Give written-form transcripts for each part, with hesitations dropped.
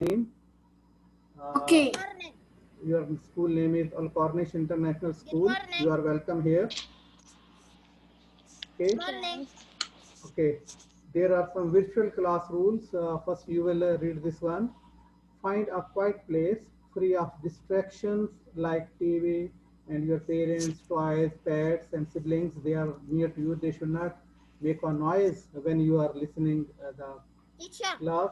name. Okay. Your school name is Al Cornish International School. morning. You are welcome here. Okay. Morning. Okay. There are some virtual class rules. First, you will read this one. Find a quiet place free of distractions like TV and your parents, toys, pets, and siblings. They are near to you. They should not make a noise when you are listening the Teacher. class.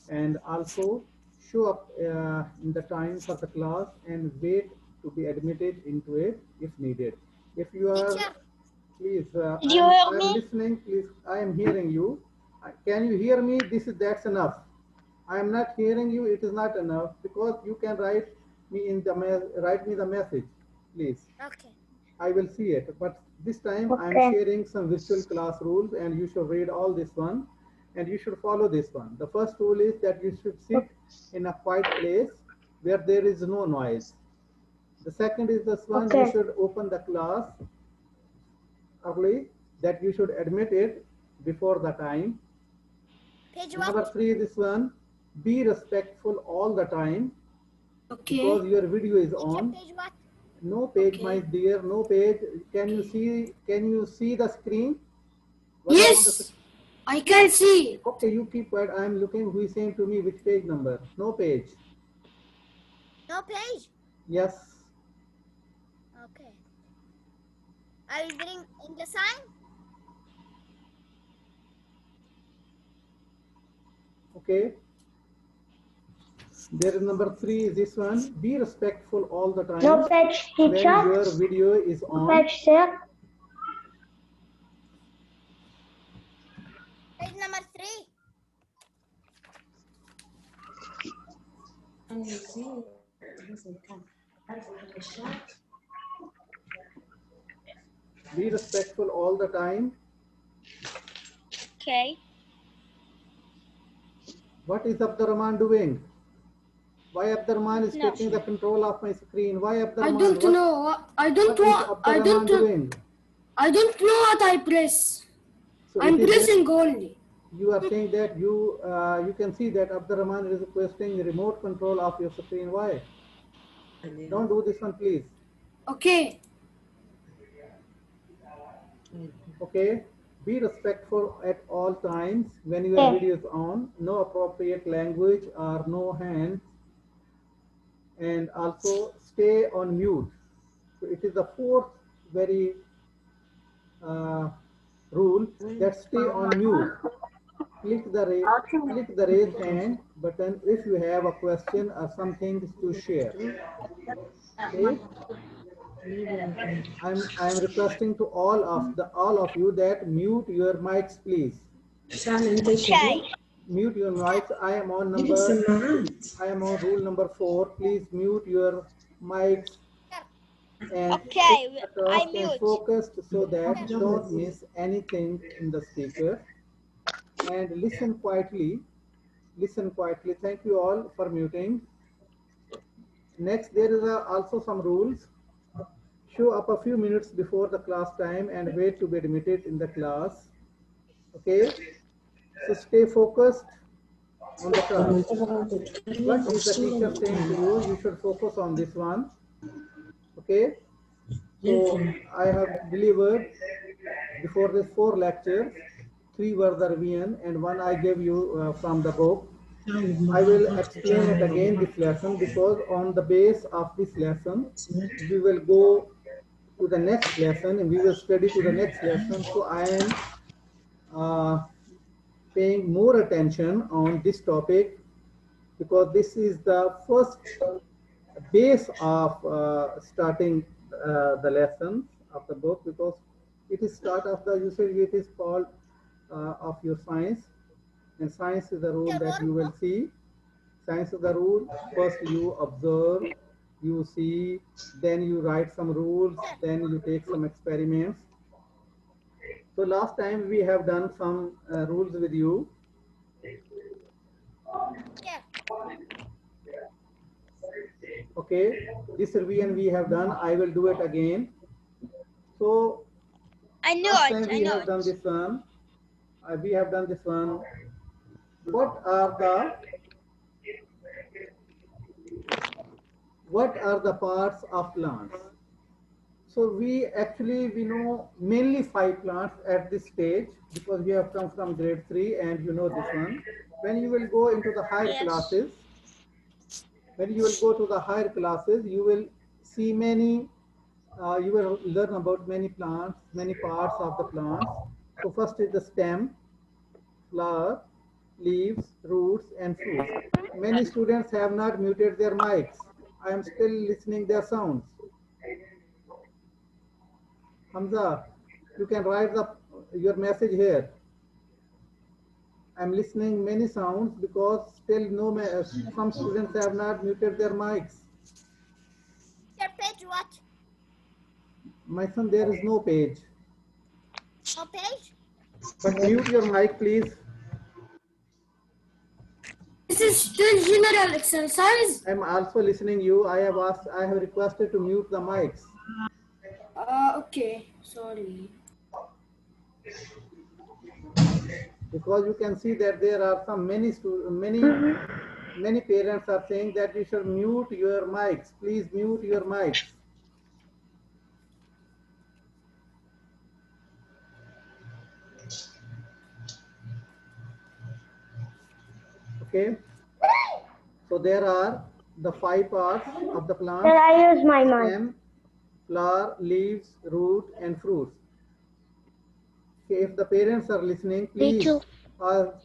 And also show up in the time for the class and wait to be admitted into it if needed. If you are, Teacher. please, Did you hear I'm me? listening. Please, I am hearing you. Can you hear me? That's enough. I am not hearing you. It is not enough because you can write me the message, please. Okay. I will see it. But this time I am sharing some virtual class rules and you should read all this one and you should follow this one. The first rule is that you should sit in a quiet place where there is no noise. The second is this one, you should open the class early, that you should admit it before the time. Page Number what? 3, this one, be respectful all the time because Okay. your video is Teacher, on. page what? No page, my Okay. dear, no page. Can you see the screen? What is on the Yes, I can see. Okay, you keep quiet. I am looking who is saying to me which page number. No page. No page. Yes. Okay. Are you reading in the sign? Okay. There is number 3 is this one. Be respectful all the time. No page, When teacher. your video is on. Page, sir. Page number 3. Be respectful all the time. Okay. What is Abdurrahman doing? Why Abdurrahman is taking the control of my screen? Why I Abdurrahman? don't know. I don't What is want. I Abdurrahman don't. doing? I don't know what I press. So I'm it is pressing only. you are saying that you can see that Abdurrahman is requesting remote control of your screen. Why? Don't do this one, please. Okay. Okay. Be respectful at all times when your video is on. No appropriate language or no hands. And also stay on mute. So it is the fourth very rule that stay on mute. Click the raise hand button if you have a question or something to share. Okay. I'm requesting to all of you that mute your mics, please. Okay. Mute your mics. I am on rule number 4. Please mute your mics and Okay, I and mute. focused so that don't miss anything in the speaker. And listen quietly. Listen quietly. Thank you all for muting. Next, there is also some rules. Show up a few minutes before the class time and wait to be admitted in the class. Okay? So stay focused on the class. What is the teacher saying to you? You should focus on this one. Okay? So I have delivered before this 4 lectures. 3 were the revision and 1 I gave you from the book. I will explain it again this lesson because on the base of this lesson we will go to the next lesson and we will study to the next lesson. So I am paying more attention on this topic because this is the first base of starting the lessons of the book, because it is start of the usage. It is called of your science, and science is the rule that you will see. Science is the rule. First you observe, you see, then you write some rules, then you take some experiments. So last time we have done some rules with you. Okay, this revision we have done. I will do it again. So I know last it. time I we know have it. done this one. We have done this one. What are the what are the parts of plants? So we know mainly 5 plants at this stage because we have come from grade 3 and you know this one. When you will go into the higher Yes. classes, you will see many, you will learn about many plants, many parts of the plants. So first is the stem, flower, leaves, roots, and fruits. Many students have not muted their mics. I am still listening their sounds. Hamza, you can write your message here. I'm listening many sounds because still some students have not muted their mics. Teacher, page what? My son, there is no page. No page? But mute your mic, please. This is still general exercise. I'm also listening you. I have requested to mute the mics. Okay. Sorry. Because you can see that there are many parents are saying that you should mute your mics. Please mute your mics. Okay. So there are the 5 parts of the plant. Sir, I use my mic. Stem, flower, leaves, root, and fruits. Okay, if the parents are listening, please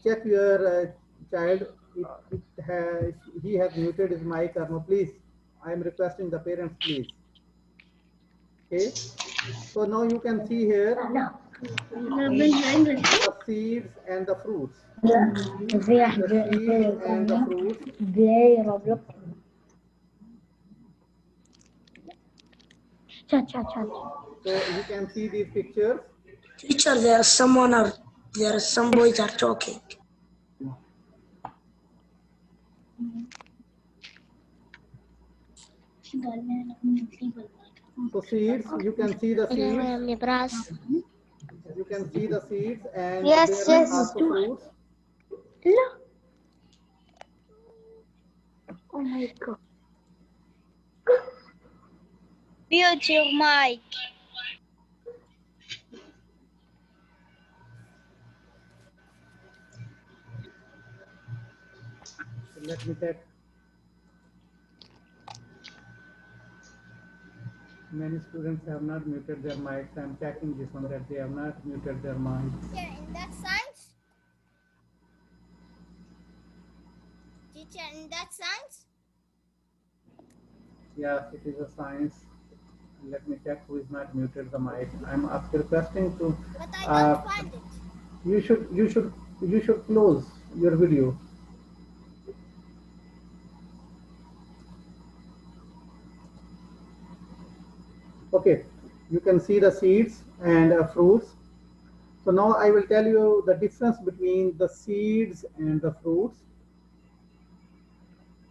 check your child. He has muted his mic or no. Please, I am requesting the parents, please. Okay. So now you can see here the seeds and the fruits. The seeds and the fruits. So you can see these pictures. Teacher, there are some boys are talking. So seeds, you can see the seeds. You can see the seeds and Yes, there are yes. also fruits. Oh my God. Mute your mic. So let me check. Many students have not muted their mics. I'm checking this one that they have not muted their mics. Teacher, in that science? Teacher, in that science? Yes, it is a science. Let me check who is not muted the mic. I'm requesting to. But I don't find it. You should close your video. Okay, you can see the seeds and fruits. So now I will tell you the difference between the seeds and the fruits.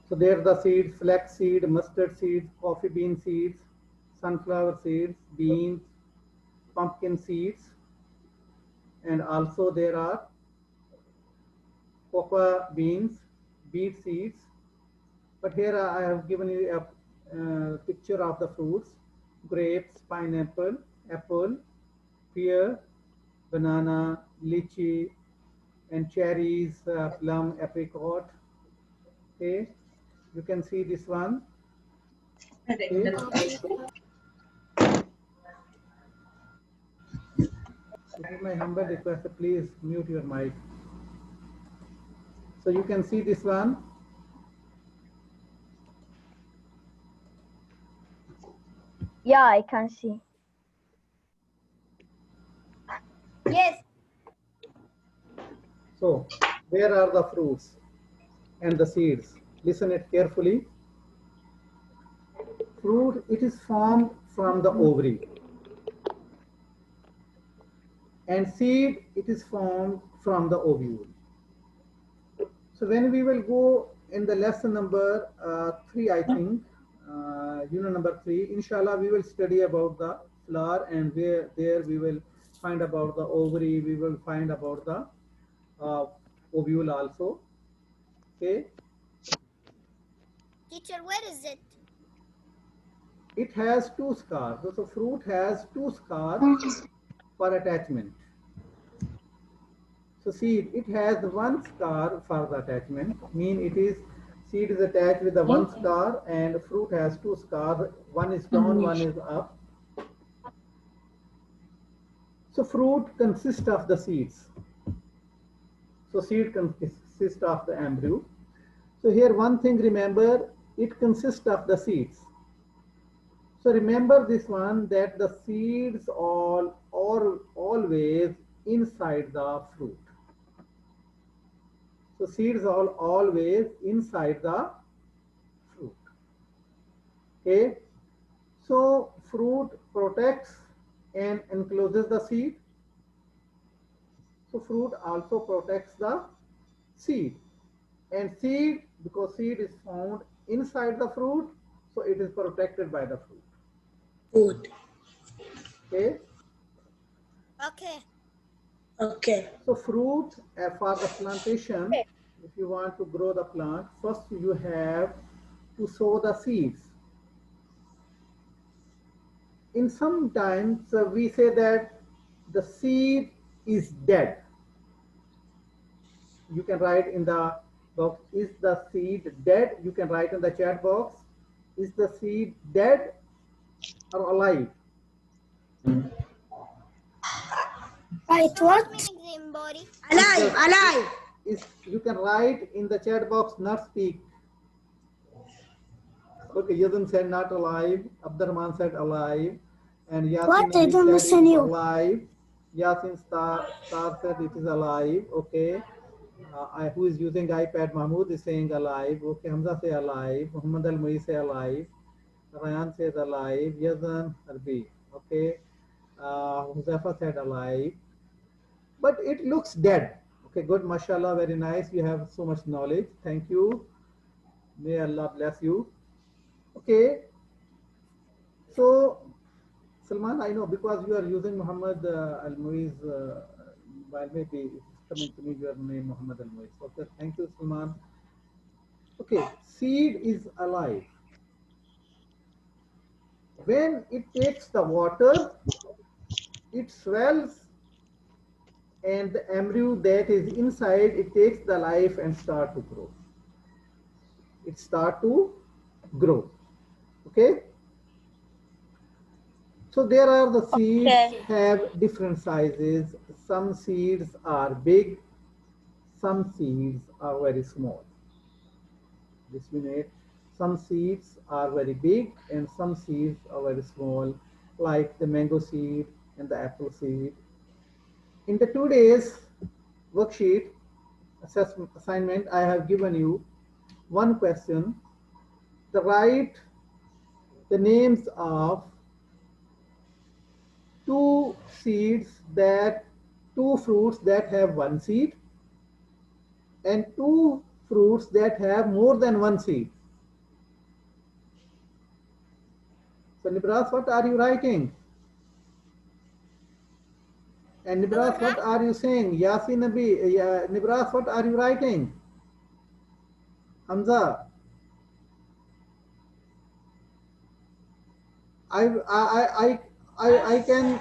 So there are the seeds: flax seed, mustard seeds, coffee bean seeds, sunflower seeds, beans, pumpkin seeds, and also there are cocoa beans, beet seeds. But here I have given you a picture of the fruits: grapes, pineapple, apple, pear, banana, lychee, and cherries, plum, apricot. Okay, you can see this one. Okay. This is my humble request. Please mute your mic. So you can see this one. Yeah, I can see. Yes. So where are the fruits and the seeds? Listen it carefully. Fruit, it is formed from the ovary. And seed, it is formed from the ovule. So when we will go in the lesson number 3, I think, unit number 3, inshallah, we will study about the flower, and there we will find about the ovary, we will find about the ovule also. Okay. Teacher, where is it? it has two scars. So fruit has two scars for attachment. So seed, it has one scar for the attachment. Mean it is seed is attached with the one scar, and fruit has two scars. One is down, one is up. So fruit consists of the seeds. So seed consists of the embryo. So here one thing remember, it consists of the seeds. So remember this one, that the seeds are always inside the fruit. So seeds are always inside the fruit. Okay. So fruit protects and encloses the seed. So fruit also protects the seed. And seed, because seed is found inside the fruit, so it is protected by the fruit. Good. Okay. Okay. Okay. So fruit for the plantation, if you want to grow the plant, first you have to sow the seeds. In sometimes we say that the seed is dead. You can write in the box, is the seed dead? You can write in the chat box, is the seed dead or alive? Right, So what? meaning Zimbori? Alive, alive. You can write in the chat box, not speak. Okay, Yadun said not alive, Abdurrahman said alive, and Yasin What? I Nabi don't said listen it is you. alive. Yasin Star said it is alive. Okay. Who is using iPad? Mahmoud is saying alive. Okay, Hamza say alive. Muhammad Al Mui say alive. Ryan says alive. Yazan Harbi. Okay. Huzaifa said alive. But it looks dead. Okay, good. MashaAllah, very nice. You have so much knowledge. Thank you. May Allah bless you. Okay. So, Salman, I know because you are using Muhammad Al Muiz, while maybe it's coming to me your name Muhammad Al Muiz. Okay, thank you, Salman. Okay, seed is alive. When it takes the water, it swells, and the embryo that is inside, it takes the life and start to grow. It start to grow. Okay. So there are the seeds have different sizes. Some seeds are big, some seeds are very small. This unit, some seeds are very big and some seeds are very small, like the mango seed and the apple seed. In the 2 days worksheet assignment, I have given you one question to write the names of two fruits that have one seed and two fruits that have more than one seed. So Nibras, what are you writing? And Nibras, what are you saying? Yasin Nabi, Nibras, what are you writing? Hamza. I can,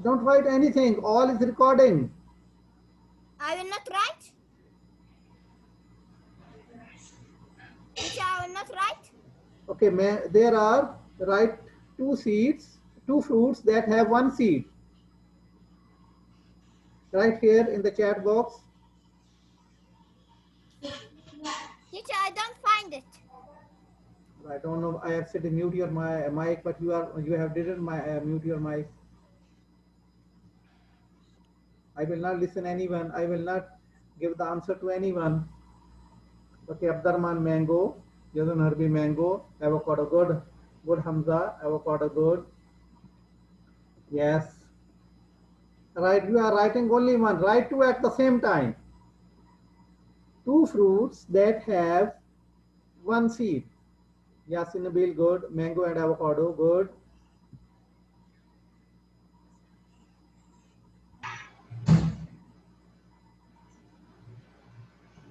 don't write anything, all is recording. I will not write. Teacher, I will not write. Okay, there are, write two fruits that have one seed. Right here in the chat box. Teacher, I don't find it. I don't know. I have said mute your mic, but you have didn't mute your mic. I will not listen anyone. I will not give the answer to anyone. Okay, Abdurrahman mango, Yazun Harbi mango, avocado good, good Hamza, avocado good. Yes. Right, you are writing only one. Write two at the same time. Two fruits that have one seed. Yasin Nabil good, mango and avocado good.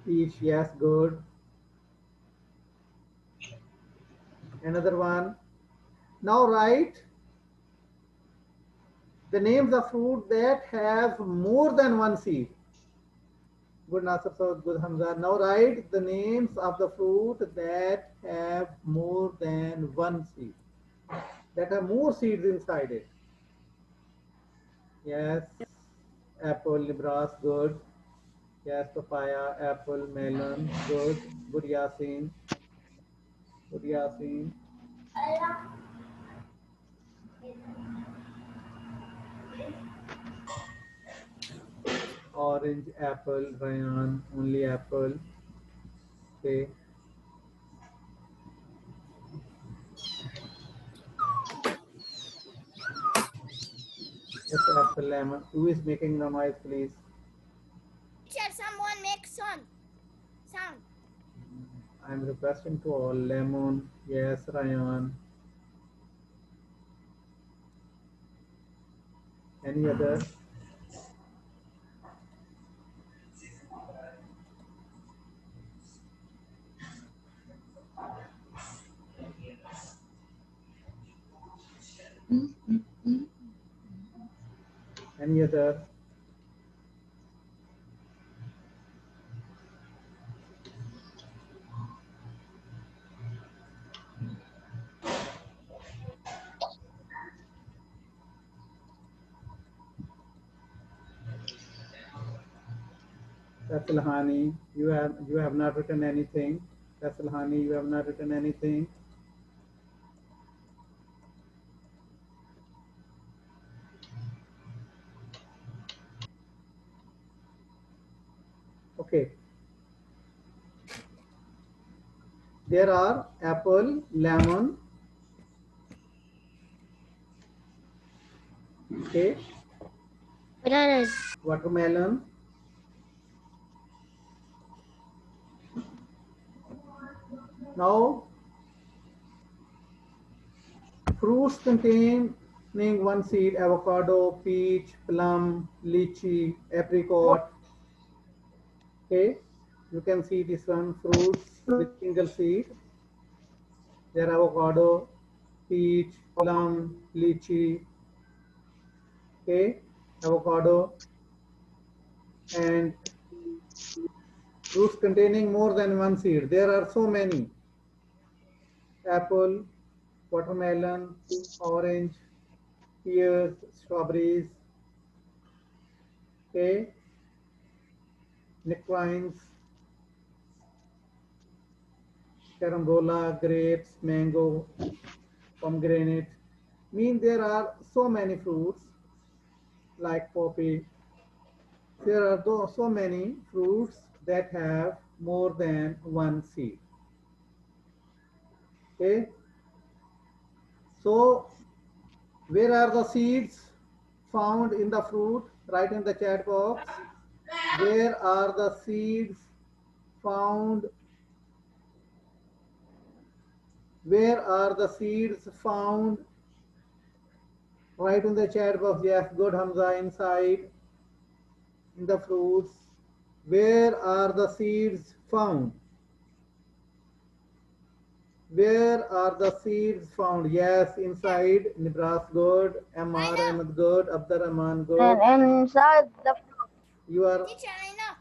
Peach, yes, good. Another one. Now write the names of fruit that have more than one seed. Good Nasir Saud, good Hamza. Now write the names of the fruit that have more than one seed. That have more seeds inside it. Yes. Apple, Libras, good. Yes, papaya, apple, melon, good. Good Yasin. Good Yasin. Orange, apple, Ryan, only apple. Okay. Yes, apple, lemon. Who is making the noise, please? Teacher, someone make sound. I'm requesting to all. Lemon, yes, Ryan. Any other? Any other? Taslahani, you have not written anything. Taslahani, you have not written anything. Okay. There are apple, lemon, okay, Bananas. watermelon, now fruits containing one seed: avocado, peach, plum, lychee, apricot. Okay, you can see this one, fruits with single seed. There are avocado, peach, plum, lychee. Okay, avocado, and fruits containing more than one seed. There are so many: apple, watermelon, orange, pears, strawberries, okay, nectarines, carambola, grapes, mango, pomegranate. Mean there are so many fruits like poppy. There are so many fruits that have more than one seed. Okay. So where are the seeds found in the fruit? Write in the chat box. Where are the seeds found? Where are the seeds found? Write in the chat box. Yes, good Hamza, inside in the fruits. Where are the seeds found? Where are the seeds found? Yes, inside. Nibras good. MR Ahmed good. Abdurrahman good. And inside the You are Teacher, I know.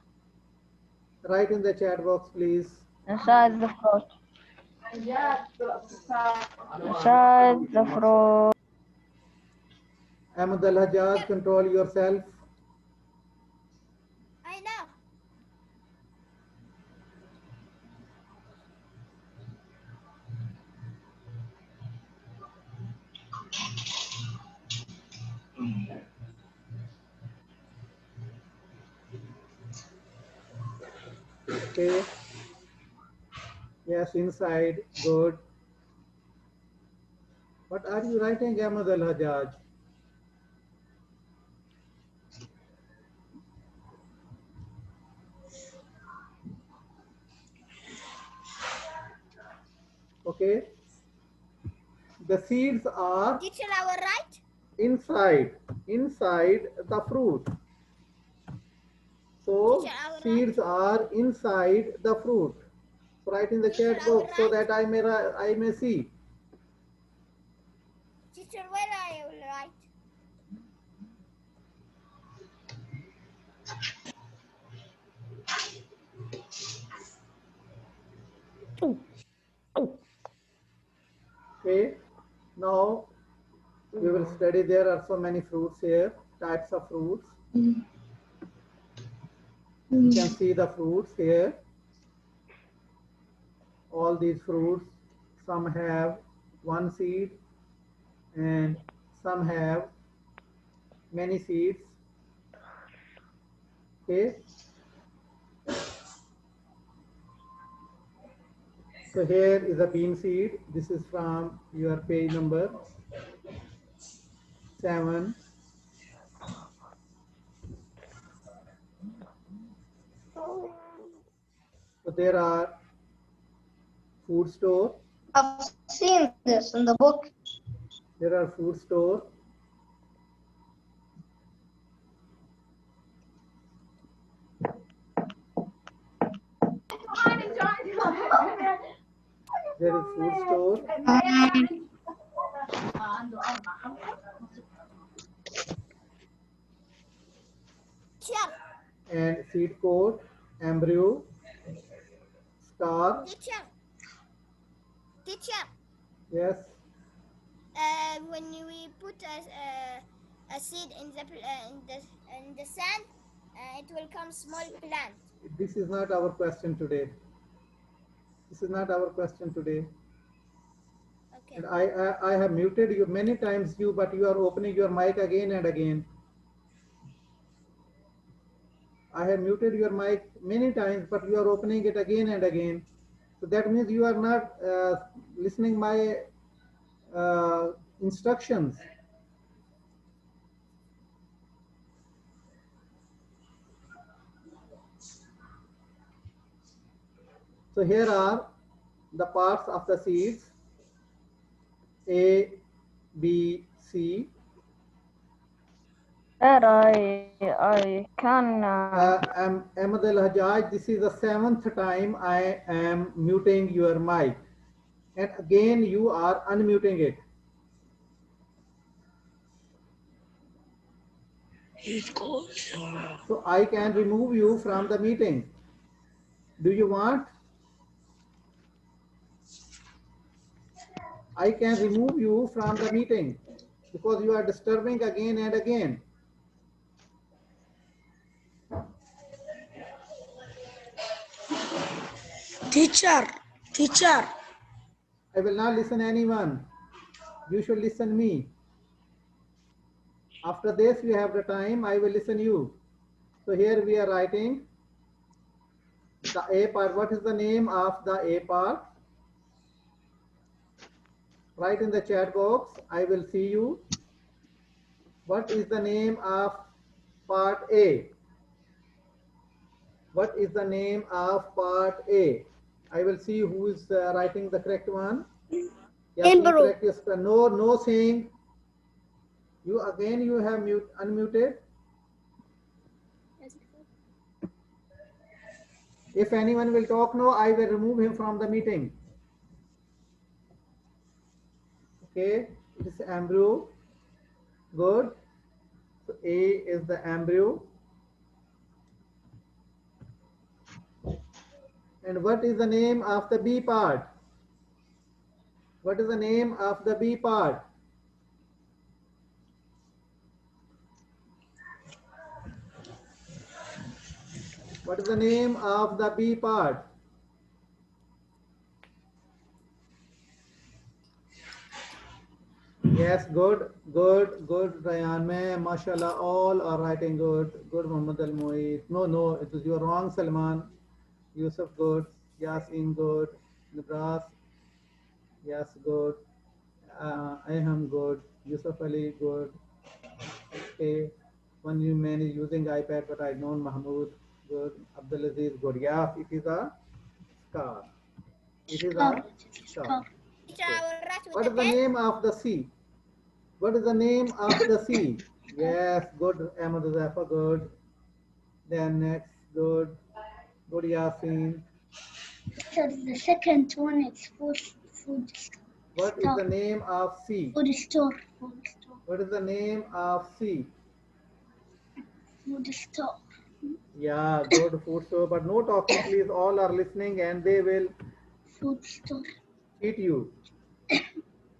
right in the chat box, please. inside the fruit. Inside the fruit. Ahmed Al Hajjaj, control yourself. I know. Okay. Yes, inside. Good. What are you writing, Ahmed Al Hajjaj? Okay. The seeds are Teacher, I will write. inside the fruit. So Teacher, I will seeds are inside the fruit. So write in the Teacher, chat I will box so write. that I may see. Teacher, where I will write? Okay, now we will study. There are so many fruits here, types of fruits. You can see the fruits here. All these fruits, some have one seed and some have many seeds. Okay. So here is a bean seed. This is from your page number 7. So there are food store. I've seen this in the book. There are food store. There is food store. Teacher, And seed coat, embryo, star. teacher, teacher. Yes. When we put a seed in the sand, it will come small plant. This is not our question today. This is not our question today. Okay. And I have muted you many times, but you are opening your mic again and again. I have muted your mic many times, but you are opening it again and again. So that means you are not listening my instructions. So here are the parts of the seeds: A, B, C. Sir, I can. Ahmed Al-Hajjaj, this is the 7th time I am muting your mic. And again, you are unmuting it. So I can remove you from the meeting. Do you want? I can remove you from the meeting because you are disturbing again and again. Teacher, I will not listen anyone. You should listen me. After this, we have the time. I will listen you. So here we are writing the A part. What is the name of the A part? Write in the chat box. I will see you. What is the name of part A? What is the name of part A? I will see who is writing the correct one. Embryo. No saying. You again, you have unmuted. If anyone will talk now, I will remove him from the meeting. Okay, it is embryo. Good. So A is the embryo. And what is the name of the B part? What is the name of the B part? What is the name of the B part? Yes, good, Rayan ma'am, mashallah, all are writing good. Good, Muhammad Al-Mueed. No, it is your wrong, Salman. Yusuf, good. Yasin, good. Nibras, yes, good. Aham, good. Yusuf Ali, good. Okay, one man is using iPad, but I know Mahmoud, good. Abdulaziz, good. Yeah, it is a star. It is a star. Teacher, I will write with What the is the pen. name of the sea? What is the name of the sea? Yes, good, Ahmad Zafa, good. Then next, good. Good, Yasin. So the second one is food. What is the name of sea? Food store. What is the name of sea? Food store. Yeah, good, food store. But no talking, please. All are listening and they will Food store. cheat you.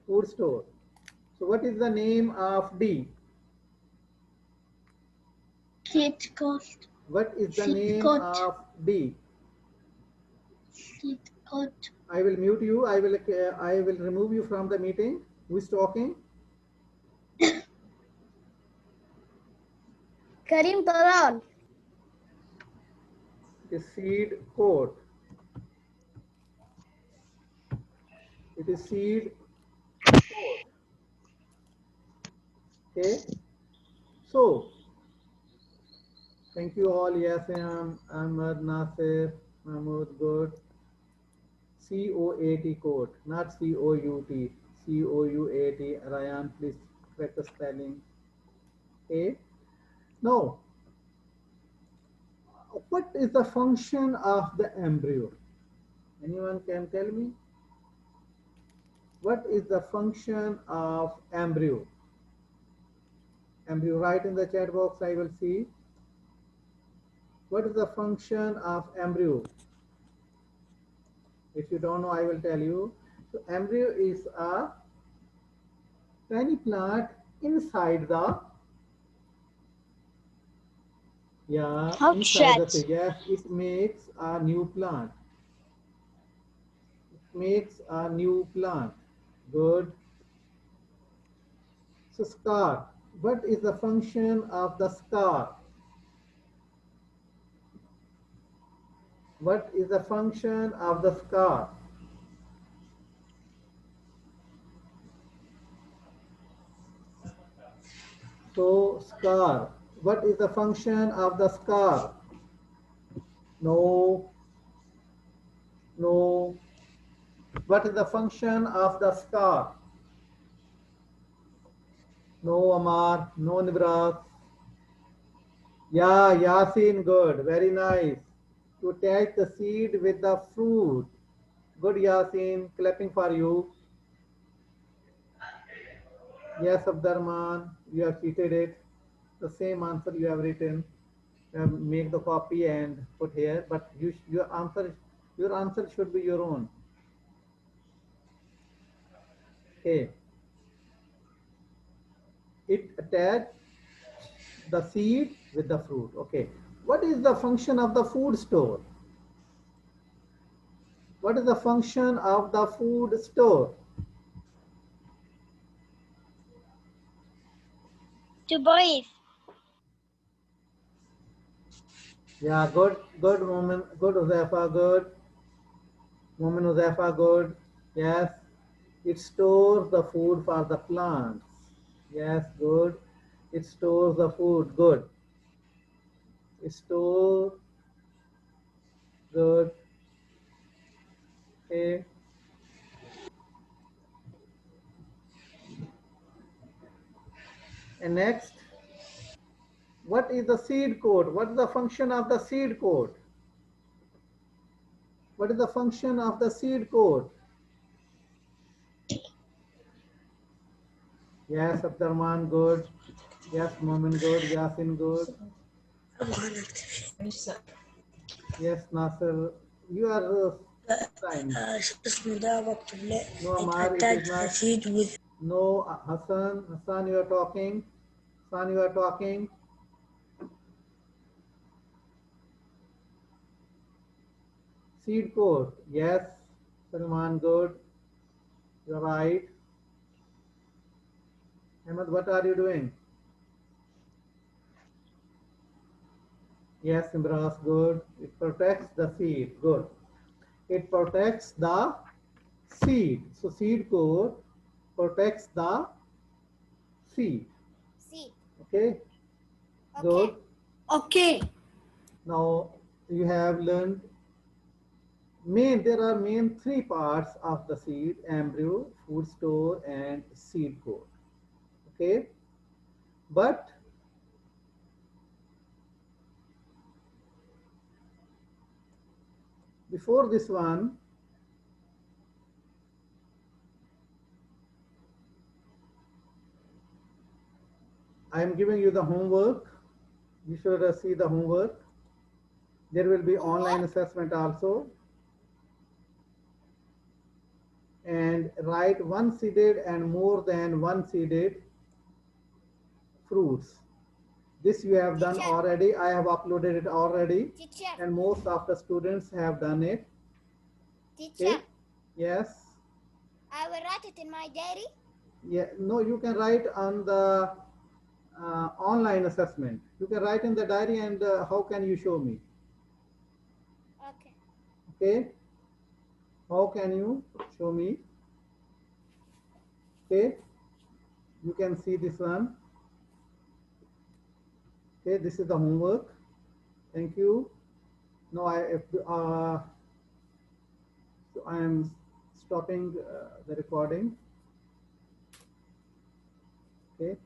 Food store. So what is the name of D? Kit cost. What is the Seat name coat. of D? Seat coat. I will mute you. I will remove you from the meeting. Who is talking? Karim Taran. It is seed coat. It is seed coat. Okay. So thank you all. Yes, Ahmad, Nasir, Mahmoud, good. C-O-A-T coat, not C-O-U-T. C-O-U-A-T. Ryan, please correct the spelling. Okay. Now, what is the function of the embryo? Anyone can tell me? What is the function of embryo? Embryo, write in the chat box, I will see. What is the function of embryo? If you don't know, I will tell you. So embryo is a tiny plant inside the inside the Substrate. yes, it makes a new plant. It makes a new plant. Good. So scar. What is the function of the scar? What is the function of the scar? So scar. What is the function of the scar? No. No. What is the function of the scar? No, Amar. No, Nibras. Yeah, Yasin, good. Very nice. To attach the seed with the fruit. Good, Yasin. Clapping for you. Yes, Abdurrahman. You have cheated it. The same answer you have written. Make the copy and put here. But your answer should be your own. Okay. It attach the seed with the fruit. Okay. What is the function of the food store? What is the function of the food store? To breathe. Yeah, good, good woman, good Uzefa, good. Woman Uzefa, good. Yes, it stores the food for the plants. Yes, good. It stores the food, good. It stores, good. Okay. And next, what is the seed coat? What is the function of the seed coat? What is the function of the seed coat? Yes, Abdurrahman, good. Yes, Momin, good. Yasin, good. Yes, Nasir, you are time. شو اسمه ده بكتب له No, Amar, it attach is the not. seed with No, Hassan. Hassan, you are talking. Hassan, you are talking. Seed coat. Yes. Salman, good. You're right. Ahmed, what are you doing? Yes, Imraz, good. It protects the seed. Good. It protects the seed. So seed coat protects the seed. See. Okay. Okay. Good. okay. Now you have learned there are main three parts of the seed: embryo, food store, and seed coat. Okay, but before this one, I am giving you the homework. You should see the homework. There will be online assessment also. And write one-seeded and more than one-seeded fruits. This you have done Teacher. already. I have uploaded it already. Teacher. And most of the students have done it. Teacher. Okay? Yes. I will write it in my diary. Yeah. No, you can write on the online assessment. You can write in the diary, and how can you show me? Okay. Okay. How can you show me? Okay. You can see this one. Okay, this is the homework. Thank you. Now so I am stopping the recording. Okay.